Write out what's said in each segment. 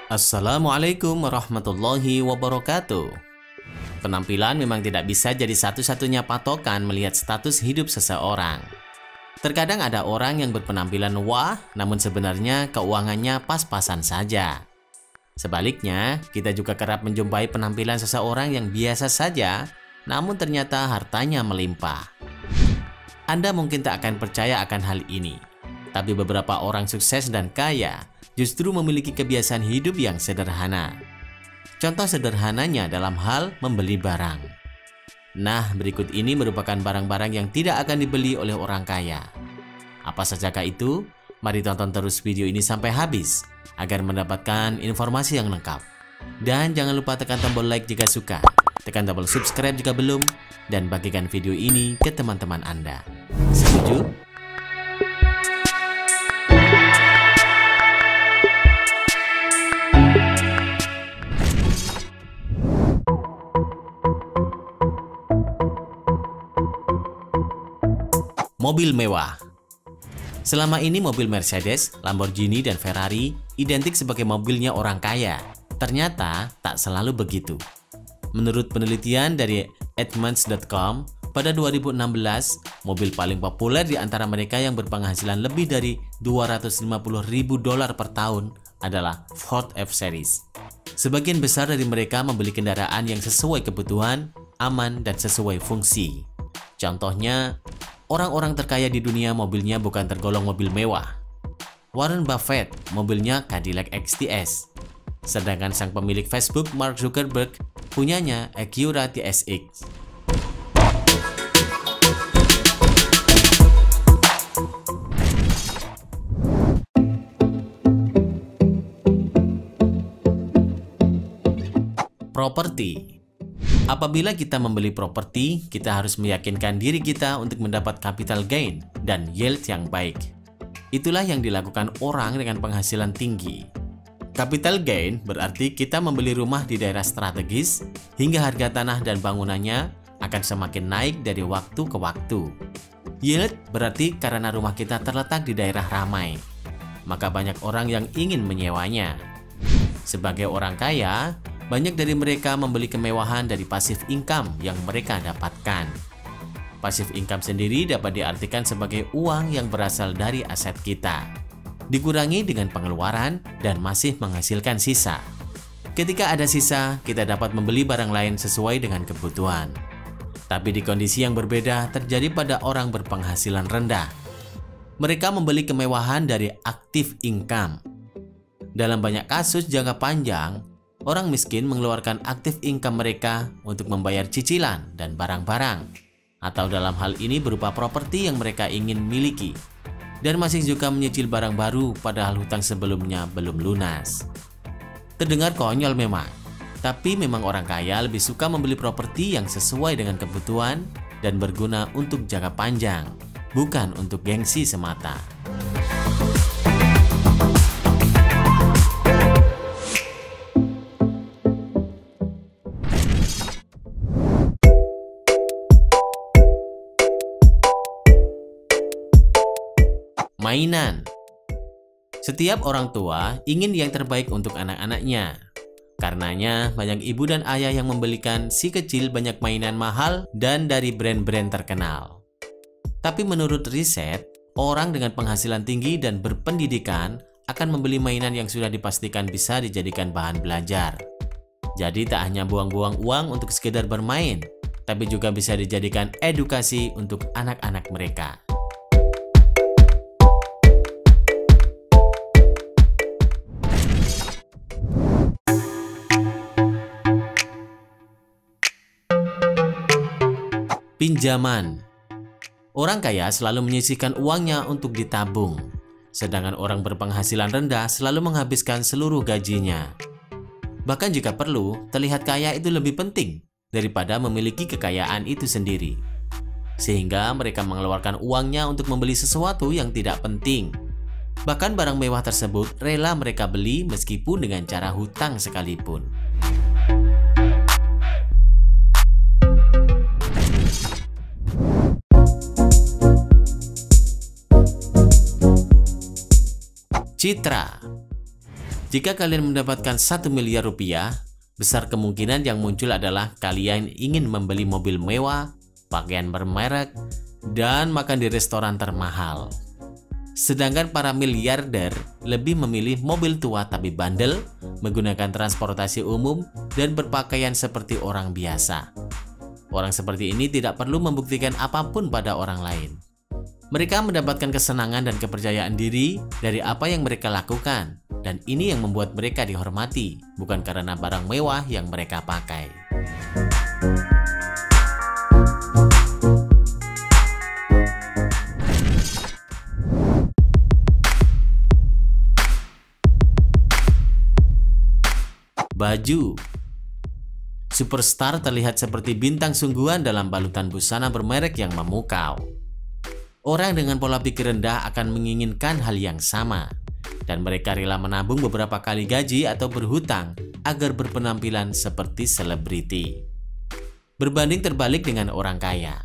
Assalamualaikum warahmatullahi wabarakatuh. Penampilan memang tidak bisa jadi satu-satunya patokan melihat status hidup seseorang. Terkadang ada orang yang berpenampilan wah, namun sebenarnya keuangannya pas-pasan saja. Sebaliknya, kita juga kerap menjumpai penampilan seseorang yang biasa saja, namun ternyata hartanya melimpah. Anda mungkin tak akan percaya akan hal ini, tapi beberapa orang sukses dan kaya justru memiliki kebiasaan hidup yang sederhana. Contoh sederhananya dalam hal membeli barang. Nah, berikut ini merupakan barang-barang yang tidak akan dibeli oleh orang kaya. Apa sajakah itu? Mari tonton terus video ini sampai habis agar mendapatkan informasi yang lengkap. Dan jangan lupa tekan tombol like jika suka, tekan tombol subscribe jika belum, dan bagikan video ini ke teman-teman Anda. Setuju? Mobil mewah. Selama ini mobil Mercedes, Lamborghini, dan Ferrari identik sebagai mobilnya orang kaya. Ternyata tak selalu begitu. Menurut penelitian dari Edmunds.com, pada 2016, mobil paling populer di antara mereka yang berpenghasilan lebih dari $250.000 per tahun adalah Ford F-Series. Sebagian besar dari mereka membeli kendaraan yang sesuai kebutuhan, aman, dan sesuai fungsi. Contohnya, orang-orang terkaya di dunia mobilnya bukan tergolong mobil mewah. Warren Buffett mobilnya Cadillac XTS. Sedangkan sang pemilik Facebook Mark Zuckerberg punyanya Acura TSX. Properti. Apabila kita membeli properti, kita harus meyakinkan diri kita untuk mendapat capital gain dan yield yang baik. Itulah yang dilakukan orang dengan penghasilan tinggi. Capital gain berarti kita membeli rumah di daerah strategis hingga harga tanah dan bangunannya akan semakin naik dari waktu ke waktu. Yield berarti karena rumah kita terletak di daerah ramai, maka banyak orang yang ingin menyewanya. Sebagai orang kaya, banyak dari mereka membeli kemewahan dari passive income yang mereka dapatkan. Passive income sendiri dapat diartikan sebagai uang yang berasal dari aset kita, dikurangi dengan pengeluaran dan masih menghasilkan sisa. Ketika ada sisa, kita dapat membeli barang lain sesuai dengan kebutuhan. Tapi di kondisi yang berbeda terjadi pada orang berpenghasilan rendah. Mereka membeli kemewahan dari active income. Dalam banyak kasus jangka panjang, orang miskin mengeluarkan aktif income mereka untuk membayar cicilan dan barang-barang, atau dalam hal ini berupa properti yang mereka ingin miliki, dan masih juga menyicil barang baru padahal hutang sebelumnya belum lunas. Terdengar konyol memang, tapi memang orang kaya lebih suka membeli properti yang sesuai dengan kebutuhan dan berguna untuk jangka panjang, bukan untuk gengsi semata. Mainan. Setiap orang tua ingin yang terbaik untuk anak-anaknya. Karenanya banyak ibu dan ayah yang membelikan si kecil banyak mainan mahal dan dari brand-brand terkenal. Tapi menurut riset, orang dengan penghasilan tinggi dan berpendidikan akan membeli mainan yang sudah dipastikan bisa dijadikan bahan belajar. Jadi tak hanya buang-buang uang untuk sekedar bermain, tapi juga bisa dijadikan edukasi untuk anak-anak mereka. Pinjaman. Orang kaya selalu menyisihkan uangnya untuk ditabung, sedangkan orang berpenghasilan rendah selalu menghabiskan seluruh gajinya. Bahkan jika perlu, terlihat kaya itu lebih penting daripada memiliki kekayaan itu sendiri. Sehingga mereka mengeluarkan uangnya untuk membeli sesuatu yang tidak penting. Bahkan barang mewah tersebut rela mereka beli meskipun dengan cara hutang sekalipun. Citra. Jika kalian mendapatkan 1 miliar rupiah, besar kemungkinan yang muncul adalah kalian ingin membeli mobil mewah, pakaian bermerek, dan makan di restoran termahal. Sedangkan para miliarder lebih memilih mobil tua tapi bandel, menggunakan transportasi umum, dan berpakaian seperti orang biasa. Orang seperti ini tidak perlu membuktikan apapun pada orang lain. Mereka mendapatkan kesenangan dan kepercayaan diri dari apa yang mereka lakukan, dan ini yang membuat mereka dihormati, bukan karena barang mewah yang mereka pakai. Baju. Superstar terlihat seperti bintang sungguhan dalam balutan busana bermerek yang memukau. Orang dengan pola pikir rendah akan menginginkan hal yang sama, dan mereka rela menabung beberapa kali gaji atau berhutang agar berpenampilan seperti selebriti. Berbanding terbalik dengan orang kaya.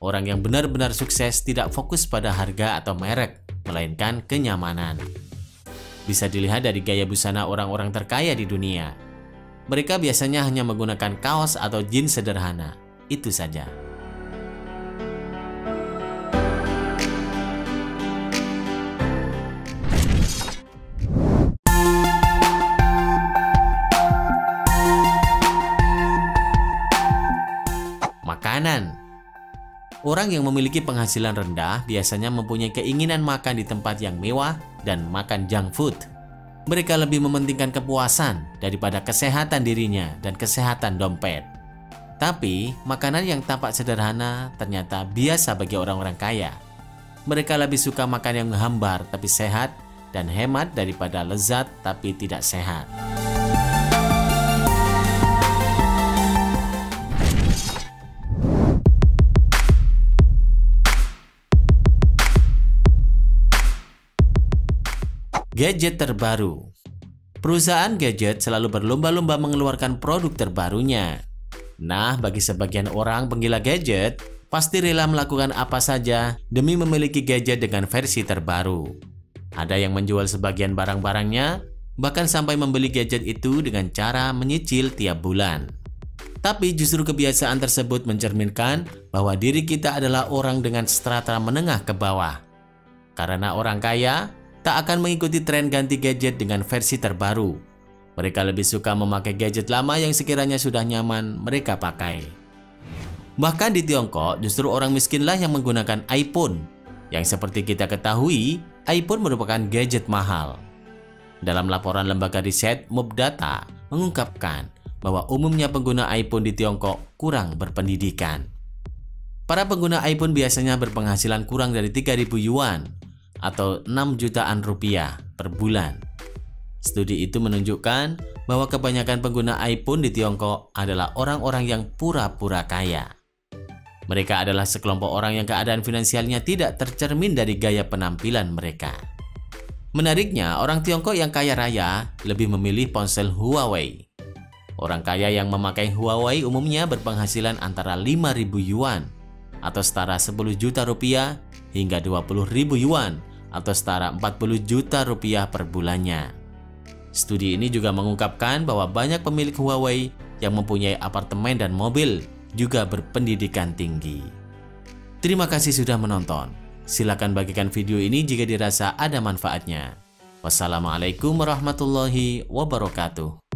Orang yang benar-benar sukses tidak fokus pada harga atau merek, melainkan kenyamanan. Bisa dilihat dari gaya busana orang-orang terkaya di dunia. Mereka biasanya hanya menggunakan kaos atau jeans sederhana. Itu saja. Makanan. Orang yang memiliki penghasilan rendah biasanya mempunyai keinginan makan di tempat yang mewah dan makan junk food. Mereka lebih mementingkan kepuasan daripada kesehatan dirinya dan kesehatan dompet. Tapi, makanan yang tampak sederhana ternyata biasa bagi orang-orang kaya. Mereka lebih suka makan yang hambar tapi sehat dan hemat daripada lezat tapi tidak sehat. Gadget terbaru. Perusahaan gadget selalu berlomba-lomba mengeluarkan produk terbarunya. Nah, bagi sebagian orang penggila gadget, pasti rela melakukan apa saja demi memiliki gadget dengan versi terbaru. Ada yang menjual sebagian barang-barangnya, bahkan sampai membeli gadget itu dengan cara menyicil tiap bulan. Tapi justru kebiasaan tersebut mencerminkan bahwa diri kita adalah orang dengan strata menengah ke bawah. Karena orang kaya tak akan mengikuti tren ganti gadget dengan versi terbaru. Mereka lebih suka memakai gadget lama yang sekiranya sudah nyaman mereka pakai. Bahkan di Tiongkok, justru orang miskinlah yang menggunakan iPhone. Yang seperti kita ketahui, iPhone merupakan gadget mahal. Dalam laporan lembaga riset Mobdata mengungkapkan bahwa umumnya pengguna iPhone di Tiongkok kurang berpendidikan. Para pengguna iPhone biasanya berpenghasilan kurang dari 3.000 yuan atau 6 jutaan rupiah per bulan. Studi itu menunjukkan bahwa kebanyakan pengguna iPhone di Tiongkok adalah orang-orang yang pura-pura kaya. Mereka adalah sekelompok orang yang keadaan finansialnya tidak tercermin dari gaya penampilan mereka. Menariknya, orang Tiongkok yang kaya raya lebih memilih ponsel Huawei. Orang kaya yang memakai Huawei umumnya berpenghasilan antara 5.000 yuan atau setara 10 juta rupiah hingga 20.000 yuan atau setara 40 juta rupiah per bulannya. Studi ini juga mengungkapkan bahwa banyak pemilik Huawei yang mempunyai apartemen dan mobil juga berpendidikan tinggi. Terima kasih sudah menonton. Silakan bagikan video ini jika dirasa ada manfaatnya. Wassalamualaikum warahmatullahi wabarakatuh.